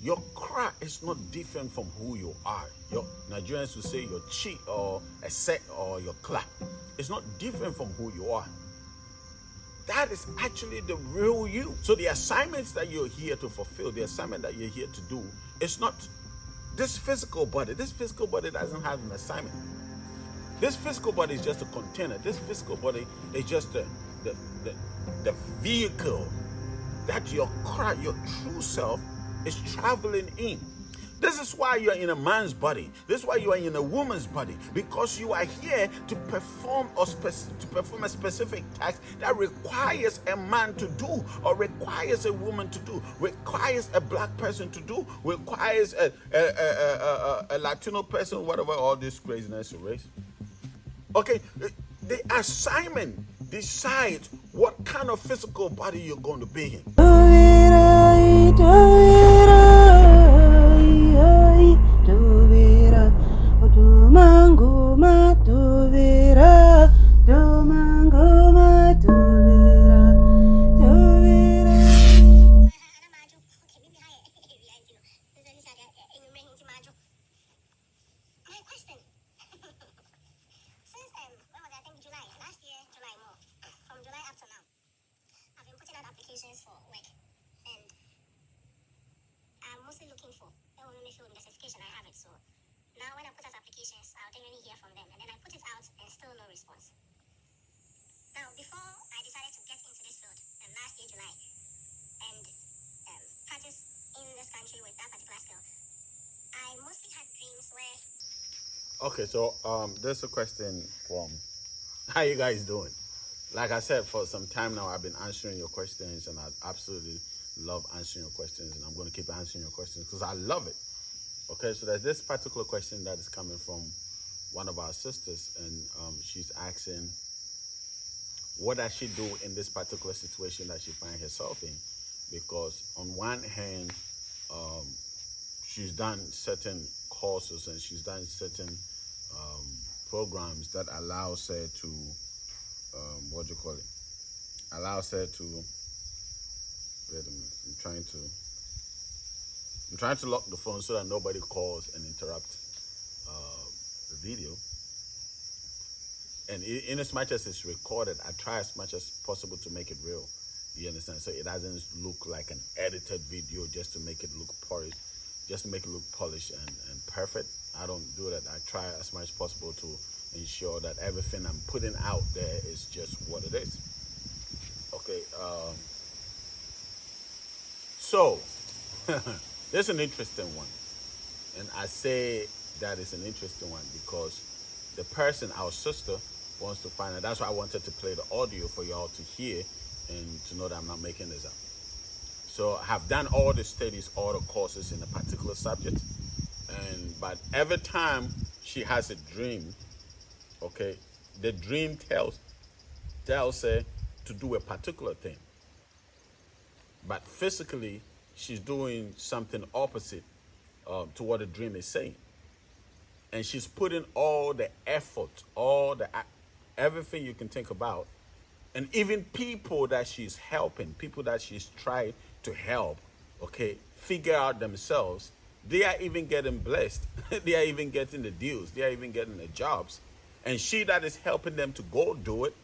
Your cry is not different from who you are. Your Nigerians will say your chi or a set or your clap. It's not different from who you are. That is actually the real you. So the assignments that you're here to fulfill, the assignment that you're here to do, it's not this physical body. This physical body doesn't have an assignment. This physical body is just a container. This physical body is just the vehicle that your true self is traveling in. This is why you are in a man's body. This is why you are in a woman's body, because you are here to perform a specific task that requires a man to do, or requires a woman to do, requires a black person to do, requires a Latino person, whatever all this craziness race. Okay, the assignment decides what kind of physical body you're going to be in. Applications for work, and I'm mostly looking for. I want to make sure in the certification I have it. So now when I put out applications, I'll definitely hear from them, and then I put it out and still no response. Now before I decided to get into this field last year July and practice in this country with that particular skill, I mostly had dreams where. Okay, so there's a question from how you guys doing? Like I said, for some time now, I've been answering your questions, and I absolutely love answering your questions, and I'm going to keep answering your questions because I love it. Okay, so there's this particular question that is coming from one of our sisters, and she's asking, what does she do in this particular situation that she finds herself in? Because on one hand, she's done certain courses and she's done certain programs that allows her to allows her to, wait a minute, I'm trying to lock the phone so that nobody calls and interrupt the video. And in as much as it's recorded, I try as much as possible to make it real. You understand? So it doesn't look like an edited video just to make it look polished, and perfect. I don't do that. I try as much as possible to ensure that everything I'm putting out there is just what it is. Okay, so there's an interesting one, and I say that is an interesting one because the person, our sister, wants to find out. That's why I wanted to play the audio for y'all to hear and to know that I'm not making this up. So I have done all the studies, all the courses in a particular subject, but every time she has a dream, okay, the dream tells her to do a particular thing, but physically she's doing something opposite to what the dream is saying, and she's putting all the effort, everything you can think about, and even people that she's helping, people that she's trying to help, okay, figure out themselves. They are even getting blessed. They are even getting the deals. They are even getting the jobs. And she that is helping them to go do it,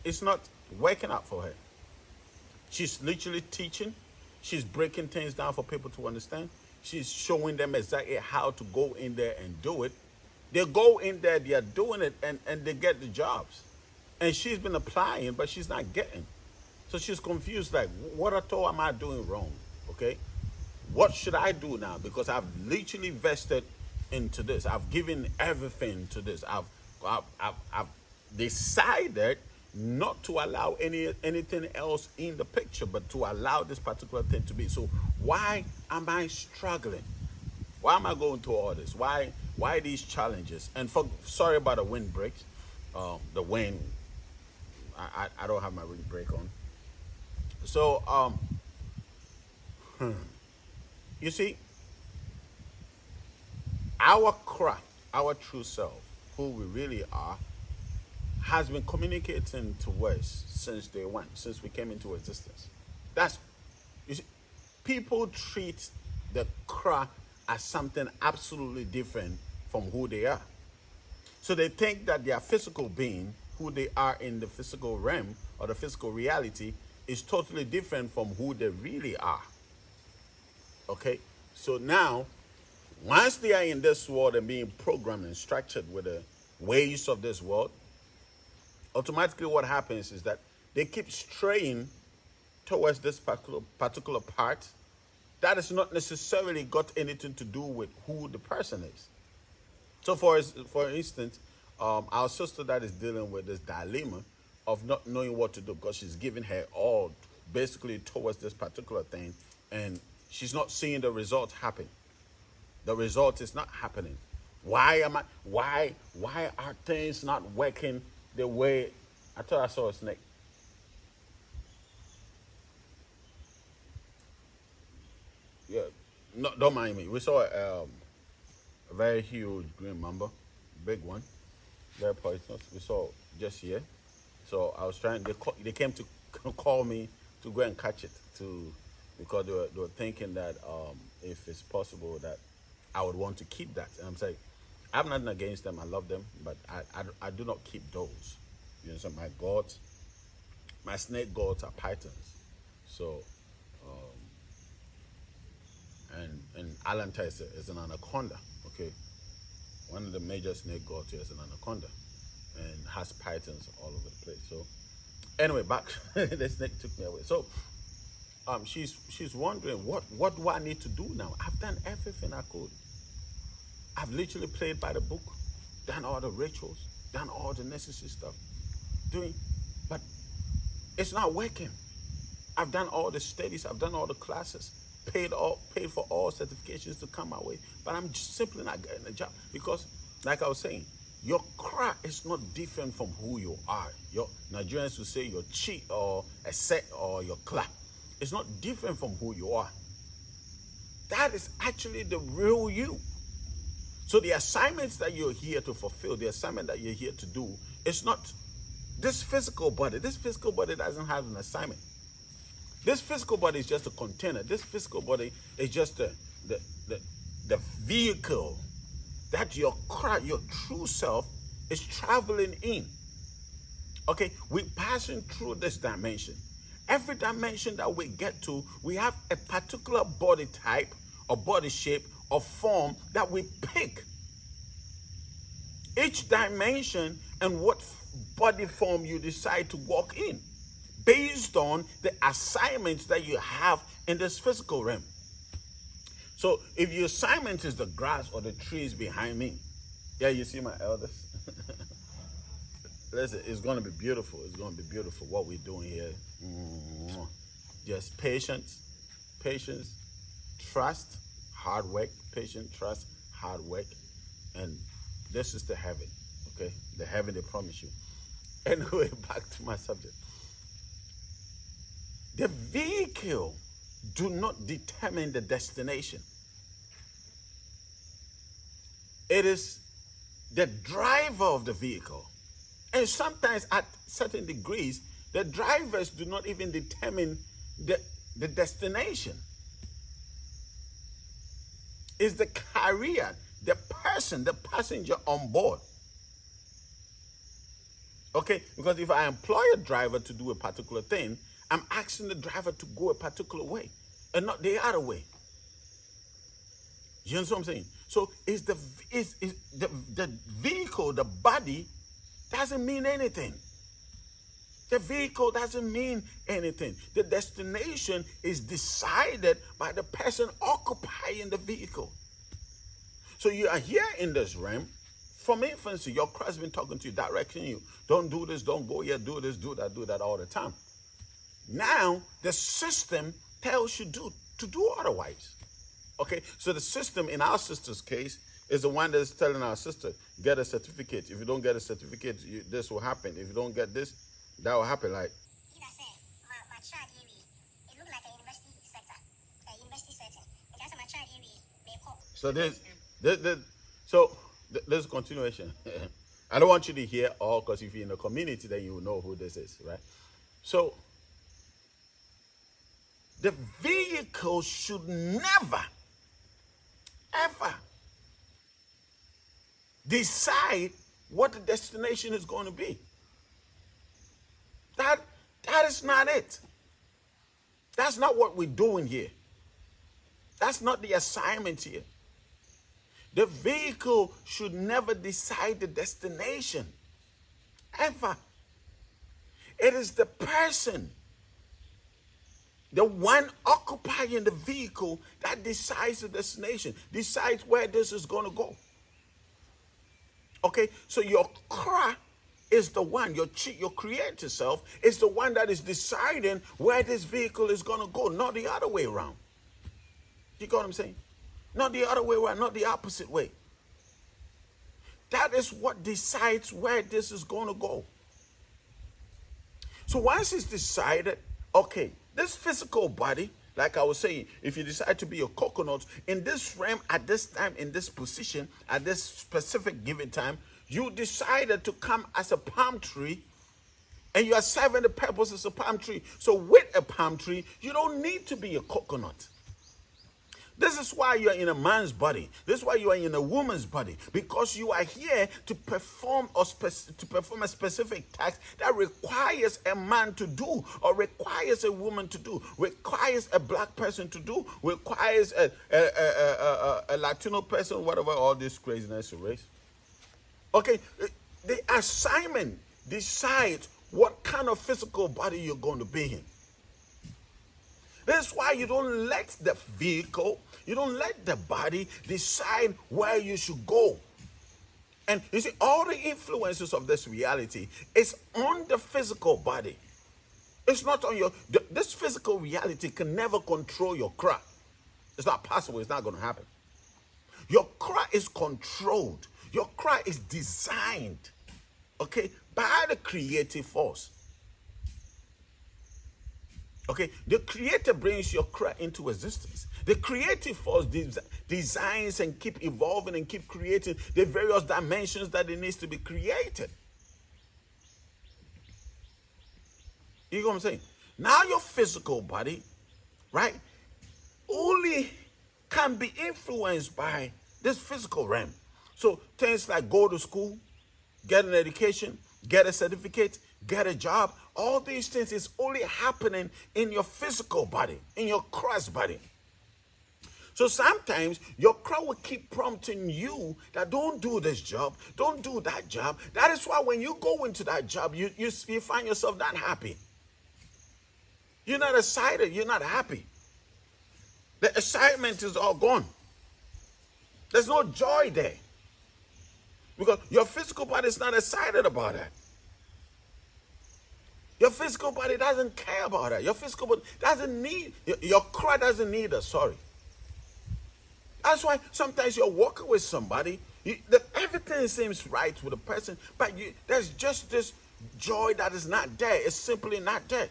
it's not working out for her. She's literally teaching. She's breaking things down for people to understand. She's showing them exactly how to go in there and do it. They go in there, they are doing it, and they get the jobs. And she's been applying, but she's not getting. So she's confused, like, what at all am I doing wrong? Okay? What should I do now? Because I've literally vested into this. I've given everything to this. I've decided not to allow anything else in the picture, but to allow this particular thing to be. So why am I struggling? Why am I going through all this? Why these challenges? And sorry about the wind breaks. The wind. I don't have my wind brake on. So you see, our craft, our true self, who we really are, has been communicating to us since day one, since we came into existence. You see, people treat the cra as something absolutely different from who they are. So they think that their physical being, who they are in the physical realm or the physical reality, is totally different from who they really are. Okay? So now, once they are in this world and being programmed and structured with the ways of this world, automatically what happens is that they keep straying towards this particular part that has not necessarily got anything to do with who the person is. So for instance, our sister that is dealing with this dilemma of not knowing what to do because she's giving her all basically towards this particular thing, and she's not seeing the result happen. The result is not happening. Why are things not working the way I thought I saw a snake? Yeah, no, don't mind me. We saw a very huge green mamba, big one, very poisonous. We saw just here. So I was trying. They came to call me to go and catch it because they were thinking that if it's possible that I would want to keep that. And I'm saying I have nothing against them. I love them, but I do not keep those. You know, so my gods, my snake gods are pythons. So and Alanta is an anaconda. Okay, one of the major snake gods here is an anaconda, and has pythons all over the place. So anyway, back the snake took me away. So she's wondering what do I need to do now? I've done everything I could. I've literally played by the book, done all the rituals, done all the necessary stuff, but it's not working. I've done all the studies, I've done all the classes, paid for all certifications to come my way, but I'm just simply not getting a job because, like I was saying, your cry is not different from who you are. Your Nigerians will say your chi or a set or your cla. It's not different from who you are. That is actually the real you. So the assignments that you're here to fulfill, the assignment that you're here to do, is not this physical body. This physical body doesn't have an assignment. This physical body is just a container. This physical body is just the vehicle that your true self is traveling in. Okay, we're passing through this dimension. Every dimension that we get to, we have a particular body type or body shape or form that we pick. Each dimension and what body form you decide to walk in, based on the assignments that you have in this physical realm. So if your assignment is the grass or the trees behind me, yeah, you see my elders? Listen, it's going to be beautiful. It's going to be beautiful what we're doing here. Just patience, trust, hard work, patience, trust, hard work. And this is the heaven, okay? The heaven they promise you. Anyway, back to my subject. The vehicle do not determine the destination. It is the driver of the vehicle. And sometimes at certain degrees, the drivers do not even determine the destination. It's the carrier, the person, the passenger on board. Okay, because if I employ a driver to do a particular thing, I'm asking the driver to go a particular way and not the other way. You understand what I'm saying? So is the vehicle, the body, doesn't mean anything. The vehicle doesn't mean anything. The destination is decided by the person occupying the vehicle. So you are here in this realm. From infancy, your Christ has been talking to you, directing you. Don't do this, don't go here, do this, do that all the time. Now, the system tells you to do otherwise. Okay, so the system in our sister's case is the one that's telling our sister, get a certificate. If you don't get a certificate, this will happen. If you don't get this, that will happen. Like, my child area, it looked like a university sector, a university setting. And that's my child area, they call. So this is continuation. I don't want you to hear all, because if you're in the community, then you will know who this is, right? So the vehicle should never decide what the destination is going to be. That is not it. That's not what we're doing here. That's not the assignment here. The vehicle should never decide the destination. Ever. It is the person, the one occupying the vehicle, that decides the destination, decides where this is going to go. Okay, so your car is the one, your creator self is the one that is deciding where this vehicle is going to go, not the other way around. You got what I'm saying? Not the other way around, not the opposite way. That is what decides where this is going to go. So once it's decided, okay, this physical body, like I was saying, if you decide to be a coconut in this realm at this time, in this position, at this specific given time, you decided to come as a palm tree and you are serving the purpose as a palm tree. So with a palm tree, you don't need to be a coconut. This is why you are in a man's body. This is why you are in a woman's body. Because you are here to perform a specific task that requires a man to do, or requires a woman to do, requires a black person to do, requires a Latino person, whatever, all this craziness race. Okay, the assignment decides what kind of physical body you're going to be in. That's why you don't let the vehicle, you don't let the body decide where you should go. And you see, all the influences of this reality is on the physical body. It's not on this physical reality can never control your cry. It's not possible. It's not going to happen. Your cry is controlled. Your cry is designed, okay, by the creative force. Okay, the creator brings your cry into existence. The creative force designs and keep evolving and keep creating the various dimensions that it needs to be created. You know what I'm saying? Now your physical body, right, only can be influenced by this physical realm. So things like go to school, get an education, get a certificate, get a job, all these things is only happening in your physical body, in your Christ body. So sometimes your crowd will keep prompting you that don't do this job, don't do that job. That is why when you go into that job, you find yourself not happy. You're not excited, you're not happy. The excitement is all gone. There's no joy there. Because your physical body is not excited about that. Your physical body doesn't care about that. Your physical body doesn't need, your cry doesn't need us, sorry. That's why sometimes you're walking with somebody, everything seems right with a person, but there's just this joy that is not there. It's simply not there.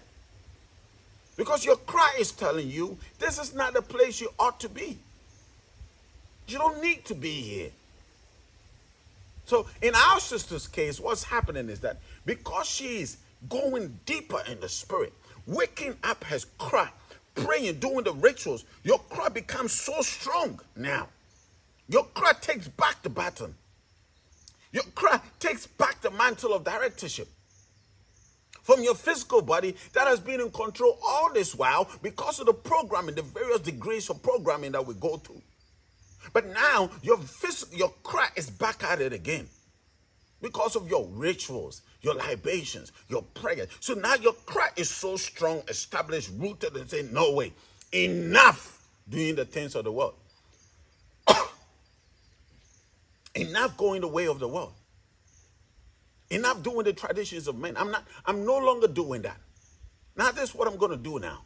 Because your cry is telling you, this is not the place you ought to be. You don't need to be here. So in our sister's case, what's happening is that because she is going deeper in the spirit, waking up her cry, praying, doing the rituals, your cry becomes so strong now. Your cry takes back the baton. Your cry takes back the mantle of directorship from your physical body that has been in control all this while because of the programming, the various degrees of programming that we go through. But now your cry is back at it again because of your rituals, your libations, your prayers. So now your cry is so strong, established, rooted, and saying, no way, enough doing the things of the world. Enough going the way of the world. Enough doing the traditions of men. I'm no longer doing that. Now this is what I'm going to do now.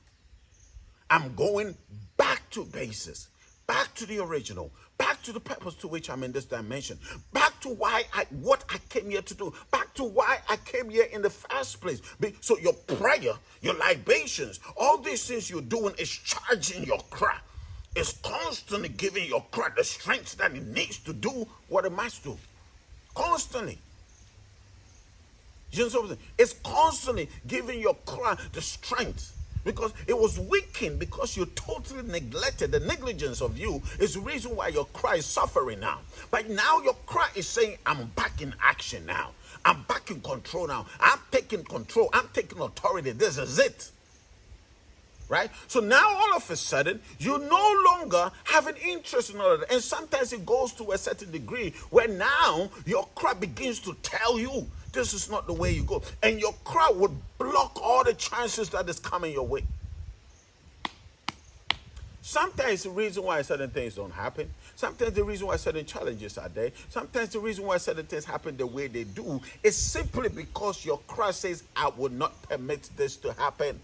I'm going back to basis. Back to the original, back to the purpose to which I'm in this dimension, back to what I came here to do, back to why I came here in the first place. So your prayer, your libations, all these things you're doing is charging your cry. It's constantly giving your cry the strength that it needs to do what it must do. Constantly. You know what I'm saying? It's constantly giving your cry the strength Because it was weakened because you totally neglected. The negligence of you is the reason why your cry is suffering now. But now your cry is saying, I'm back in action now. I'm back in control now. I'm taking control. I'm taking authority. This is it. Right? So now all of a sudden, you no longer have an interest in all of that. And sometimes it goes to a certain degree where now your cry begins to tell you this is not the way you go. And your cry would block all the chances that is coming your way. Sometimes the reason why certain things don't happen, sometimes the reason why certain challenges are there, sometimes the reason why certain things happen the way they do is simply because your cry says, I will not permit this to happen.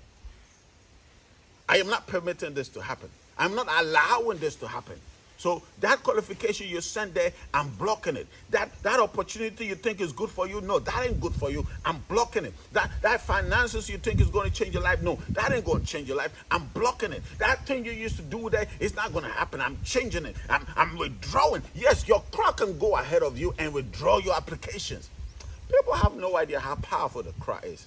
I am not permitting this to happen. I'm not allowing this to happen. So that qualification you sent there, I'm blocking it. That opportunity you think is good for you, no, that ain't good for you. I'm blocking it. That finances you think is going to change your life, no, that ain't going to change your life. I'm blocking it. That thing you used to do there, it's not going to happen. I'm changing it. I'm withdrawing. Yes, your cry can go ahead of you and withdraw your applications. People have no idea how powerful the cry is.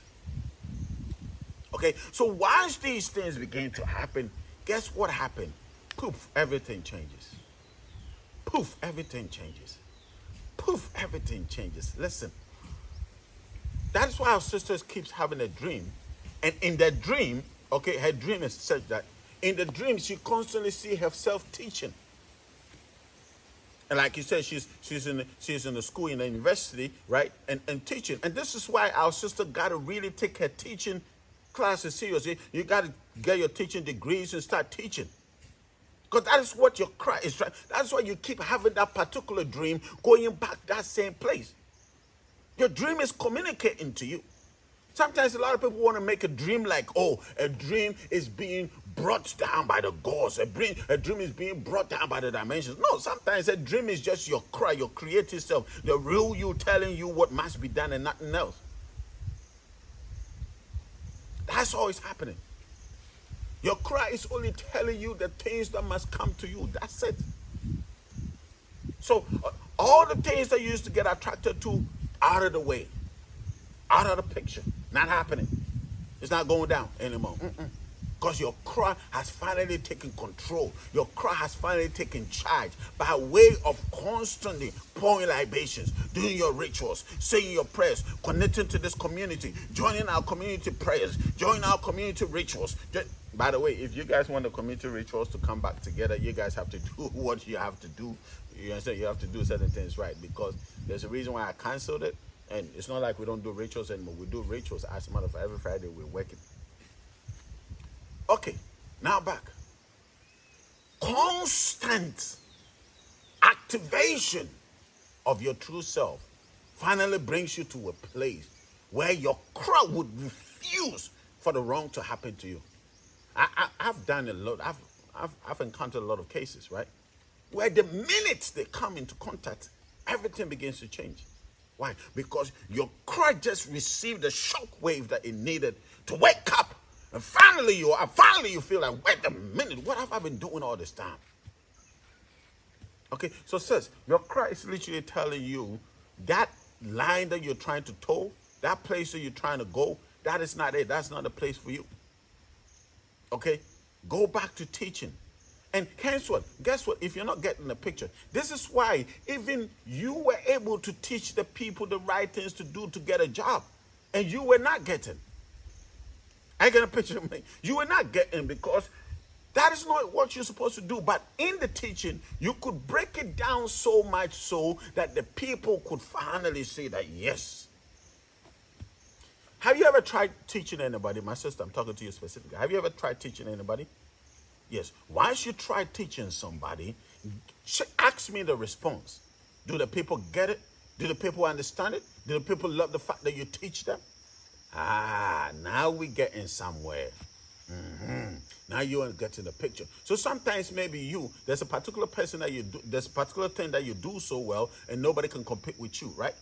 Okay, so once these things begin to happen, guess what happened? Poof, everything changes. Poof, everything changes. Poof, everything changes. Listen, that's why our sister keeps having a dream. And in the dream, okay, her dream is such that in the dream, she constantly sees herself teaching. And like you said, she's in the school, in the university, right? And teaching. And this is why our sister got to really take her teaching classes seriously. You got to get your teaching degrees and start teaching. Because that is what your cry is trying. That's why you keep having that particular dream going back that same place. Your dream is communicating to you. Sometimes a lot of people want to make a dream like, oh, a dream is being brought down by the gods. A dream is being brought down by the dimensions. No, sometimes a dream is just your cry, your creative self, the real you telling you what must be done and nothing else. That's all is happening. Your cry is only telling you the things that must come to you. That's it. So all the things that you used to get attracted to, out of the way, out of the picture, not happening. It's not going down anymore. Because your cry has finally taken control. Your cry has finally taken charge by way of constantly pouring libations, doing your rituals, saying your prayers, connecting to this community, joining our community prayers, joining our community rituals. By the way, if you guys want the community rituals to come back together, you guys have to do what you have to do. You understand? You have to do certain things right, because there's a reason why I canceled it. And it's not like we don't do rituals anymore. We do rituals. As a matter of fact, every Friday we're working. Okay, now back. Constant activation of your true self finally brings you to a place where your crowd would refuse for the wrong to happen to you. I've done a lot. I've encountered a lot of cases, right, where the minute they come into contact, everything begins to change. Why? Because your cry just received the shock wave that it needed to wake up. And finally you feel like, wait a minute, what have I been doing all this time? Okay, so sis, your cry is literally telling you that line that you're trying to toe, that place that you're trying to go, that is not it. That's not the place for you. Okay, go back to teaching. And guess what? If you're not getting the picture, this is why even you were able to teach the people the right things to do to get a job. And you were not getting. I get a picture of me. You were not getting because that is not what you're supposed to do. But in the teaching, you could break it down so much so that the people could finally say that, yes. Have you ever tried teaching anybody? My sister, I'm talking to you specifically. Have you ever tried teaching anybody? Yes. Once you try teaching somebody, ask me the response. Do the people get it? Do the people understand it? Do the people love the fact that you teach them? Now we're getting somewhere. Now you are getting the picture. So sometimes maybe there's a particular person that you do, there's a particular thing that you do so well, and nobody can compete with you, right?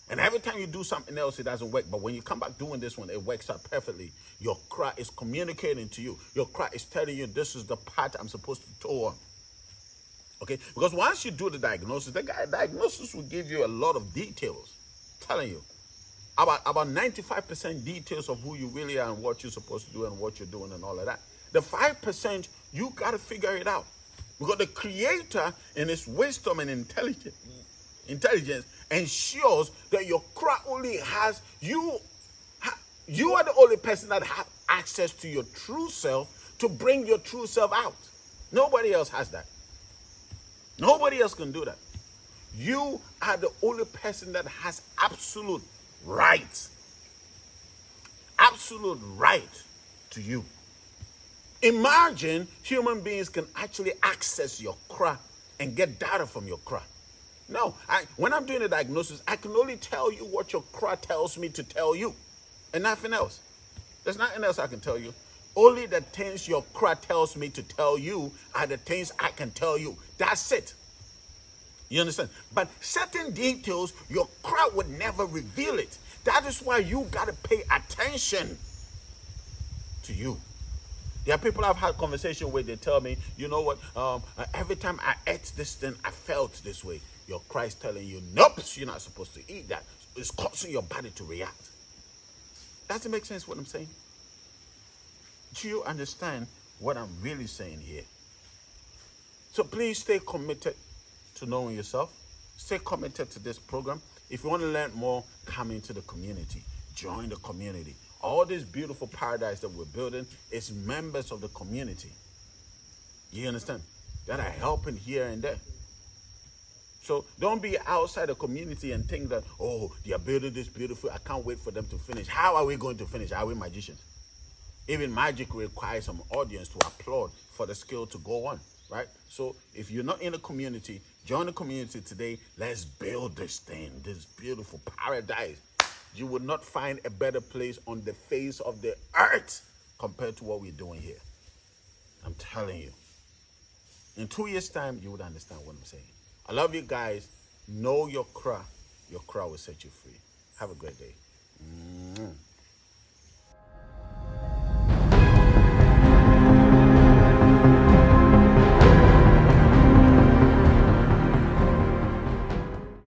And every time you do something else, it doesn't work. But when you come back doing this one, it works out perfectly. Your cry is communicating to you. Your cry is telling you this is the path I'm supposed to toe on. Okay? Because once you do the diagnosis will give you a lot of details, telling you about 95% details of who you really are and what you're supposed to do and what you're doing and all of that. The 5%, you got to figure it out. Because the Creator in his wisdom and intelligence ensures that your craft only has you. You are the only person that has access to your true self to bring your true self out. Nobody else has that. Nobody else can do that. You are the only person that has absolute right to you. Imagine human beings can actually access your cra and get data from your cra. No, when I'm doing a diagnosis, I can only tell you what your cra tells me to tell you, and nothing else. There's nothing else I can tell you. Only the things your cra tells me to tell you are the things I can tell you. That's it. You understand? But certain details, your crowd would never reveal it. That is why you got to pay attention to you. There are people I've had conversation with, they tell me, you know what, every time I ate this thing, I felt this way. Your Christ telling you, nope, you're not supposed to eat that. It's causing your body to react. Does it make sense what I'm saying? Do you understand what I'm really saying here? So please stay committed to knowing yourself. Stay committed to this program. If you want to learn more, come into the community. Join the community. All this beautiful paradise that we're building is members of the community. You understand? That are helping here and there. So don't be outside the community and think that, oh, they are building this beautiful. I can't wait for them to finish. How are we going to finish? Are we magicians? Even magic requires some audience to applaud for the skill to go on, right? So if you're not in the community, join the community today. Let's build this thing, this beautiful paradise. You will not find a better place on the face of the earth compared to what we're doing here. I'm telling you. In 2 years' time, you would understand what I'm saying. I love you guys. Know your craft. Your craft will set you free. Have a great day.